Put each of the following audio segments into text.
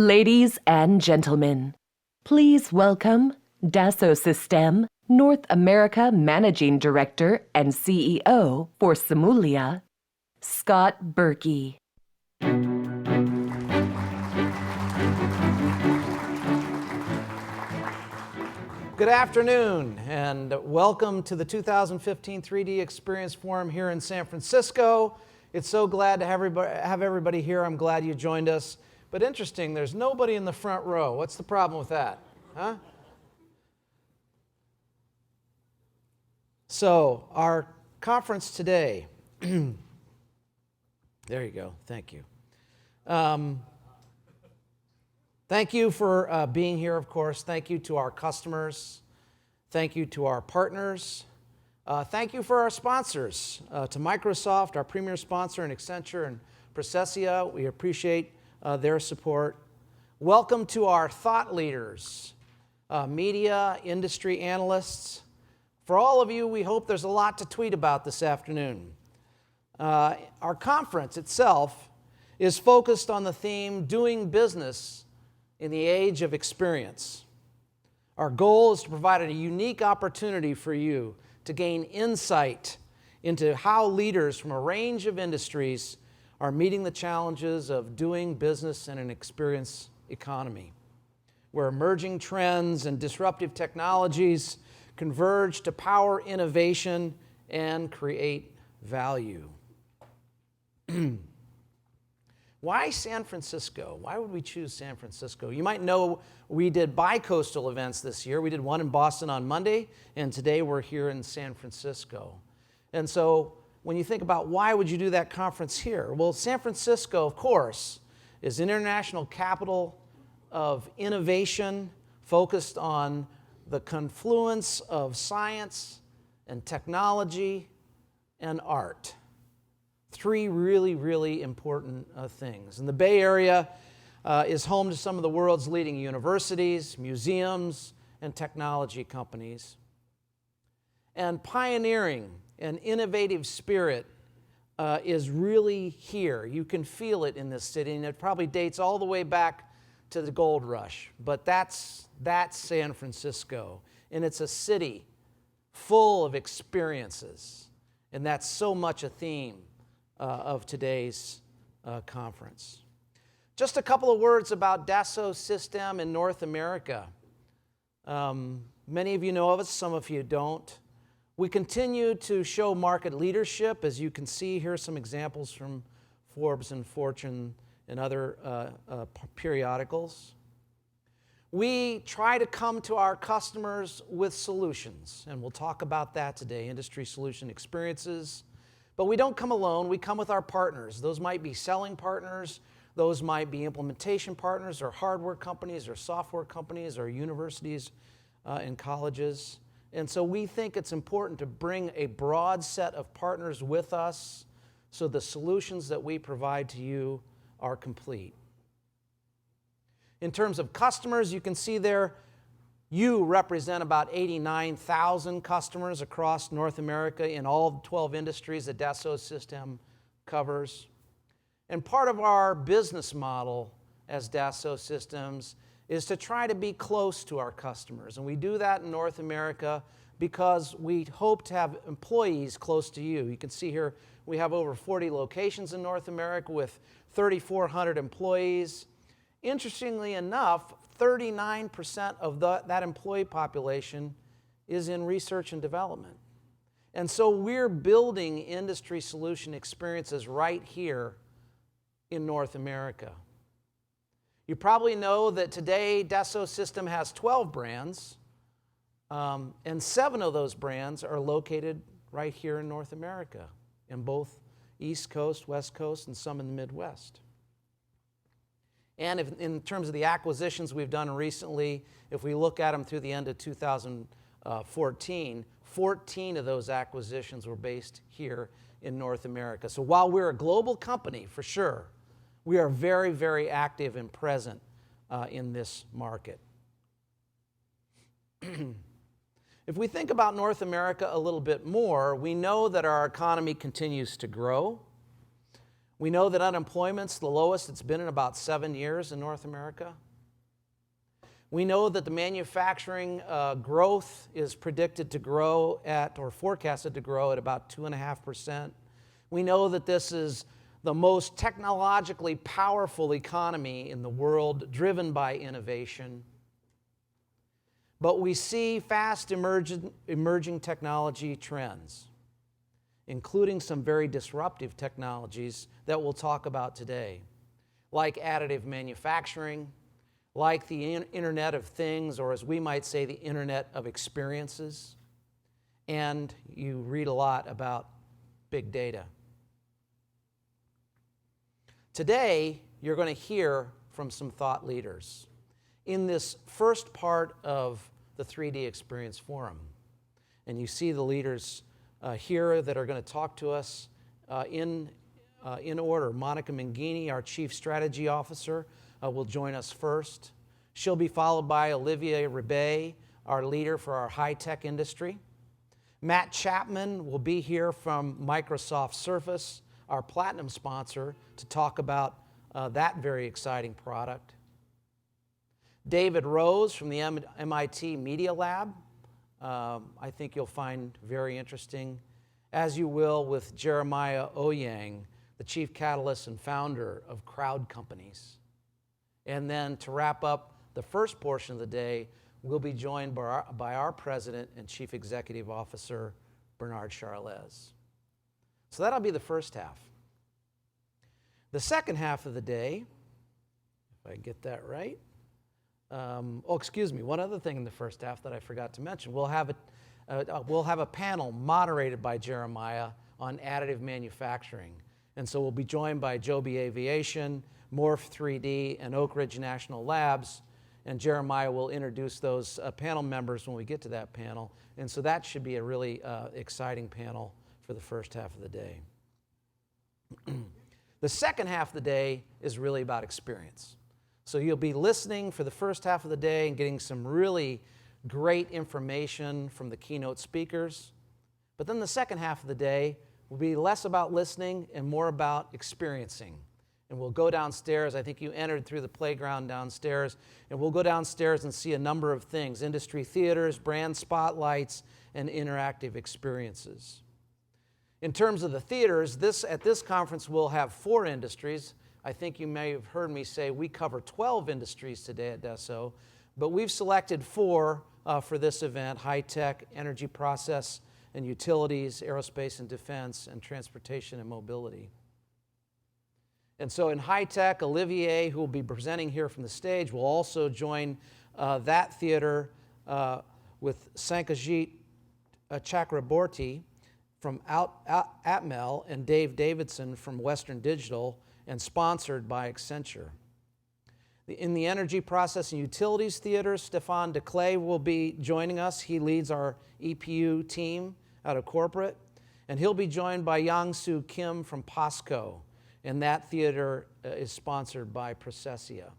Ladies and gentlemen, please welcome Dassault Systèmes North America Managing Director and CEO for Simulia, Scott Berkey. Good afternoon, and welcome to the 2015 3D Experience Forum here in San Francisco. It's so glad to have everybody here. I'm glad you joined us. But interesting, there's nobody in the front row. What's the problem with that? Huh? So, our conference today, there you go, thank you. Thank you for being here, of course. Thank you to our customers. Thank you to our partners. Thank you for our sponsors, to Microsoft, our premier sponsor, and Accenture and Processia. We appreciate their support. Welcome to our thought leaders, media, industry analysts. For all of you, we hope there's a lot to tweet about this afternoon. Our conference itself is focused on the theme, Doing Business in the Age of Experience. Our goal is to provide a unique opportunity for you to gain insight into how leaders from a range of industries are meeting the challenges of doing business in an experience economy, where emerging trends and disruptive technologies converge to power innovation and create value. Why San Francisco? Why would we choose San Francisco? You might know we did bi-coastal events this year. We did one in Boston on Monday, and today we're here in San Francisco. And so when you think about why would you do that conference here? Well, San Francisco, of course, is an international capital of innovation focused on the confluence of science and technology and art. Three really, really important things. And the Bay Area is home to some of the world's leading universities, museums, and technology companies. And pioneering and innovative spirit is really here. You can feel it in this city, and it probably dates all the way back to the gold rush. But that's San Francisco, and it's a city full of experiences, and that's so much a theme of today's conference. Just a couple of words about Dassault Systèmes in North America. Many of you know of us, some of you don't. We continue to show market leadership. As you can see, here are some examples from Forbes and Fortune and other periodicals. We try to come to our customers with solutions, and we'll talk about that today, industry solution experiences. But we don't come alone, we come with our partners. Those might be selling partners, those might be implementation partners, or hardware companies, or software companies, or universities and colleges. And so we think it's important to bring a broad set of partners with us so the solutions that we provide to you are complete. In terms of customers, you can see there, you represent about 89,000 customers across North America in all 12 industries that Dassault Systèmes covers. And part of our business model as Dassault Systèmes is to try to be close to our customers. And we do that in North America because we hope to have employees close to you. You can see here we have over 40 locations in North America with 3,400 employees. Interestingly enough, 39% of that employee population is in research and development. And so we're building industry solution experiences right here in North America. You probably know that today Dassault Systèmes has 12 brands, and 7 of those brands are located right here in North America, in both East Coast, West Coast, and some in the Midwest. And in terms of the acquisitions we've done recently, if we look at them through the end of 2014, 14 of those acquisitions were based here in North America. So while we're a global company, for sure, we are very, very active and present in this market. If we think about North America a little bit more, we know that our economy continues to grow. We know that unemployment's the lowest it's been in about 7 years in North America. We know that the manufacturing growth is predicted to grow at, or forecasted to grow at, about 2.5%. We know that this is the most technologically powerful economy in the world, driven by innovation. But we see fast emerging technology trends, including some very disruptive technologies that we'll talk about today, like additive manufacturing, like the Internet of Things, or as we might say, the Internet of Experiences. And you read a lot about big data. Today, you're going to hear from some thought leaders in this first part of the 3D Experience Forum. And you see the leaders here that are going to talk to us in order. Monica Mangini, our Chief Strategy Officer, will join us first. She'll be followed by Olivier Rebet, our leader for our high-tech industry. Matt Chapman will be here from Microsoft Surface, our platinum sponsor, to talk about that very exciting product. David Rose from the MIT Media Lab, I think you'll find very interesting, as you will with Jeremiah Ouyang, the Chief Catalyst and founder of Crowd Companies. And then to wrap up the first portion of the day, we'll be joined by our President and Chief Executive Officer, Bernard Charlez. So that'll be the first half. The second half of the day, if I get that right, one other thing in the first half that I forgot to mention. We'll have a panel moderated by Jeremiah on additive manufacturing. And so we'll be joined by Joby Aviation, Morph 3D, and Oak Ridge National Labs. And Jeremiah will introduce those panel members when we get to that panel. And so that should be a really exciting panel for the first half of the day. The second half of the day is really about experience. So you'll be listening for the first half of the day and getting some really great information from the keynote speakers. But then the second half of the day will be less about listening and more about experiencing. And we'll go downstairs. I think you entered through the playground downstairs. And we'll go downstairs and see a number of things: industry theaters, brand spotlights, and interactive experiences. In terms of the theaters, at this conference we'll have 4 industries. I think you may have heard me say we cover 12 industries today at Dassault, but we've selected 4 for this event: high-tech, energy process and utilities, aerospace and defense, and transportation and mobility. And so in high-tech, Olivier, who will be presenting here from the stage, will also join that theater with Sankajit Chakraborty from Atmel and Dave Davidson from Western Digital, and sponsored by Accenture. In the energy process and utilities theater, Stéphane Declay will be joining us. He leads our EPU team out of corporate, and he'll be joined by Yang-Soo Kim from POSCO, and that theater is sponsored by Processia.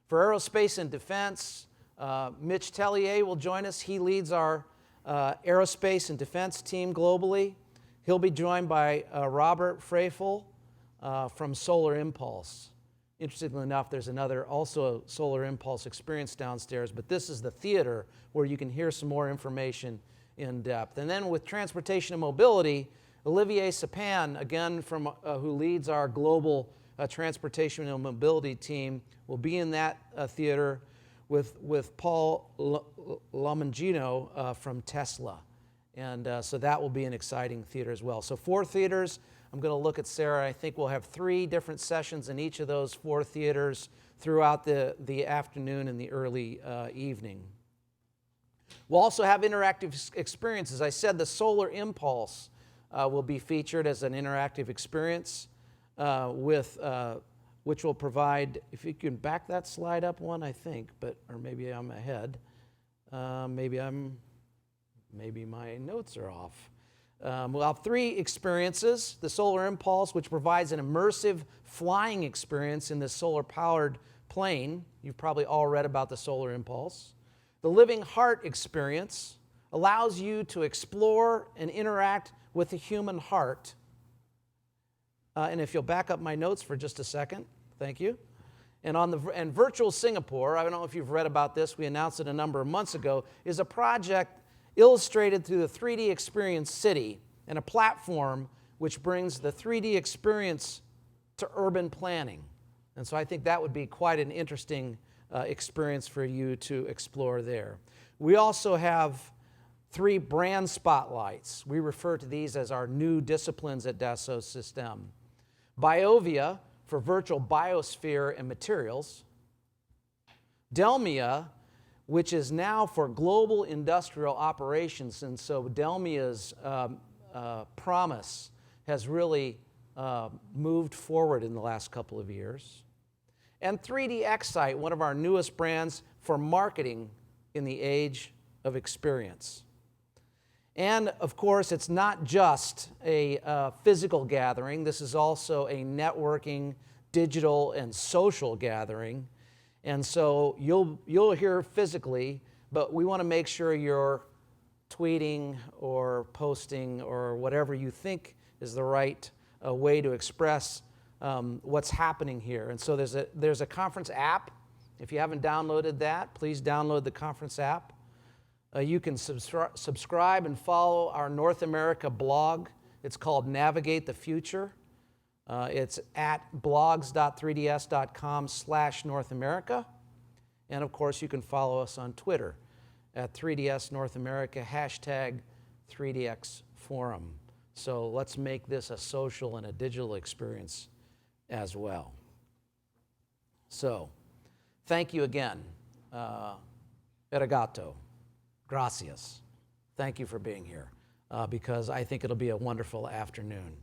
For aerospace and defense, Mitch Tellier will join us. He leads our aerospace and defense team globally. He'll be joined by Robert Freifel from Solar Impulse. Interestingly enough, there's another also Solar Impulse experience downstairs, but this is the theater where you can hear some more information in depth. And then with transportation and mobility, Olivier Sapin, again from who leads our global transportation and mobility team, will be in that theater with Paul Lomangino from Tesla. And so that will be an exciting theater as well. So 4 theaters. I'm going to look at Sarah. I think we'll have 3 different sessions in each of those 4 theaters throughout the afternoon and the early evening. We'll also have interactive experiences. I said the Solar Impulse will be featured as an interactive experience which will provide, if you can back that slide up one, I think, or maybe I'm ahead. Maybe my notes are off. We'll have 3 experiences: the Solar Impulse, which provides an immersive flying experience in this solar-powered plane. You've probably all read about the Solar Impulse. The Living Heart experience allows you to explore and interact with the human heart And if you'll back up my notes for just a second, thank you. And Virtual Singapore, I don't know if you've read about this, we announced it a number of months ago, is a project illustrated through the 3D Experience City and a platform which brings the 3D experience to urban planning. And so I think that would be quite an interesting experience for you to explore there. We also have 3 brand spotlights. We refer to these as our new disciplines at Dassault Systèmes. BioVia for virtual biosphere and materials. Delmia, which is now for global industrial operations, and so Delmia's promise has really moved forward in the last couple of years. And 3DEXPERIENCE, one of our newest brands for marketing in the age of experience. And of course, it's not just a physical gathering. This is also a networking, digital, and social gathering. And so you'll hear physically, but we want to make sure you're tweeting or posting or whatever you think is the right way to express what's happening here. And so there's a conference app. If you haven't downloaded that, please download the conference app. You can subscribe and follow our North America blog. It's called Navigate the Future. It's at blogs.3ds.com/North America. And of course, you can follow us on Twitter at 3DS North America, #3DXForum. So let's make this a social and a digital experience as well. So, thank you again. Arigato. Gracias. Thank you for being here, because I think it'll be a wonderful afternoon.